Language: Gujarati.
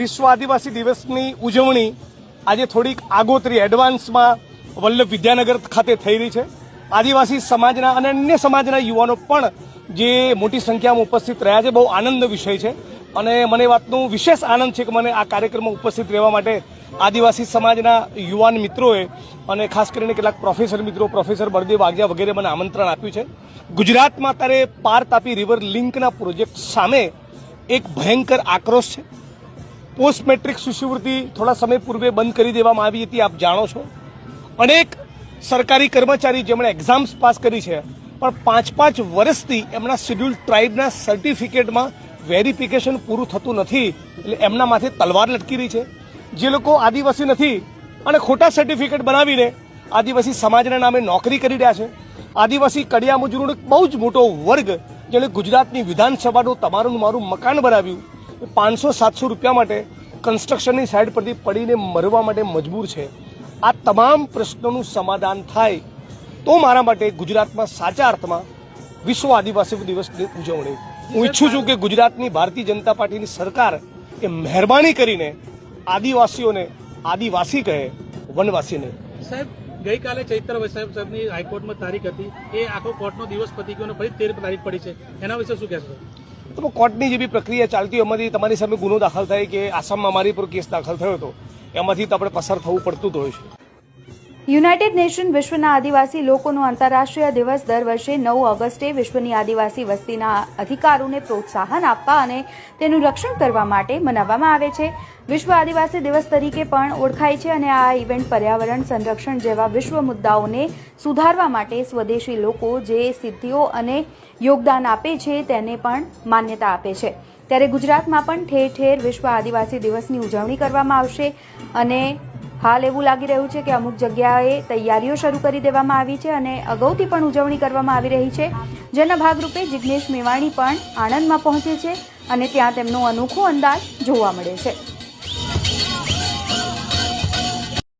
વિશ્વ આદિવાસી દિવસની ઉજવણી આજે થોડીક આગોતરી એડવાન્સમાં વલ્લભ વિદ્યાનગર ખાતે થઈ રહી છે। આદિવાસી સમાજના અને અન્ય સમાજના યુવાનો પણ જે મોટી સંખ્યામાં ઉપસ્થિત રહ્યા છે, બહુ આનંદ વિષય છે અને મને વાતનો વિશેષ આનંદ છે કે મને આ કાર્યક્રમમાં ઉપસ્થિત રહેવા માટે આદિવાસી સમાજના યુવાન મિત્રોએ અને ખાસ કરીને કેટલાક પ્રોફેસર મિત્રો, પ્રોફેસર બળદેવ વાઘિયા વગેરે મને આમંત્રણ આપ્યું છે। ગુજરાતમાં અત્યારે પાર તાપી રિવર લિંકના પ્રોજેક્ટ સામે એક ભયંકર આક્રોશ છે। પોસ્ટ મેટ્રિક શિષ્યવૃત્તિ થોડા સમય પૂર્વે બંધ કરી દેવામાં આવી હતી, આપ જાણો છો। અનેક સરકારી કર્મચારી જેમણે એક્ઝામ્સ પાસ કરી છે પણ 5-5 વર્ષથી એમના શેડ્યુલ ટ્રાઇબના સર્ટિફિકેટમાં વેરિફિકેશન પૂરું થતું નથી, એટલે એમના માથે તલવાર લટકી રહી છે। જે લોકો આદિવાસી નથી અને ખોટા સર્ટિફિકેટ બનાવીને આદિવાસી સમાજના નામે નોકરી કરી રહ્યા છે, આદિવાસી કડિયા મજૂરોનો બહુ જ મોટો વર્ગ જેણે ગુજરાતની વિધાનસભાનું તમારું મારું મકાન બનાવ્યું, 500-700 રૂપિયા માટે કન્સ્ટ્રક્શનની સાઇડ પરથી પડીને મરવા માટે મજબૂર છે। આ તમામ પ્રશ્નોનું સમાધાન થાય તો મારા માટે ગુજરાતમાં સાચા અર્થમાં વિશ્વ આદિવાસી દિવસની ઉજવણી હું ઈચ્છું છું કે ગુજરાતની ભારતીય જનતા પાર્ટીની સરકાર એ મહેરબાની કરીને આદિવાસીઓને આદિવાસી કહે, વનવાસી નહીં। સાહેબ, ગઈકાલે ચૈત્ર વૈસાહેબ સાહેબની હાઈકોર્ટમાં તારીખ હતી, એ આખો કોર્ટનો દિવસ પતી ગયો અને ફરી 13 તારીખ પડી છે, એના વિશે શું કહેશો? તો કોર્ટની જે બી પ્રક્રિયા ચાલતી હોય એમાંથી તમારી સામે ગુનો દાખલ થાય કે આસામમાં મારી પર કેસ દાખલ થયો હતો, એમાંથી તો આપણે પસાર થવું પડતું જ હોય છે। યુનાઇટેડ નેશન વિશ્વના આદિવાસી લોકોનો આંતરરાષ્ટ્રીય દિવસ દર વર્ષે 9 ઓગસ્ટે વિશ્વની આદિવાસી વસ્તીના અધિકારોને પ્રોત્સાહન આપવા અને તેનું રક્ષણ કરવા માટે મનાવવામાં આવે છે। વિશ્વ આદિવાસી દિવસ તરીકે પણ ઓળખાય છે અને આ ઇવેન્ટ પર્યાવરણ સંરક્ષણ જેવા વિશ્વ મુદ્દાઓને સુધારવા માટે સ્વદેશી લોકો જે સિદ્ધિઓ અને યોગદાન આપે છે તેને પણ માન્યતા આપે છે। ત્યારે ગુજરાતમાં પણ ઠેર ઠેર વિશ્વ આદિવાસી દિવસની ઉજવણી કરવામાં આવશે અને હાલ એવું લાગી રહ્યું છે કે અમુક જગ્યાએ તૈયારીઓ શરૂ કરી દેવામાં આવી છે અને અગાઉથી પણ ઉજવણી કરવામાં આવી રહી છે, જેના ભાગરૂપે જિગ્નેશ મેવાણી પણ આણંદમાં પહોંચે છે અને ત્યાં તેમનો અનોખો અંદાજ જોવા મળે છે।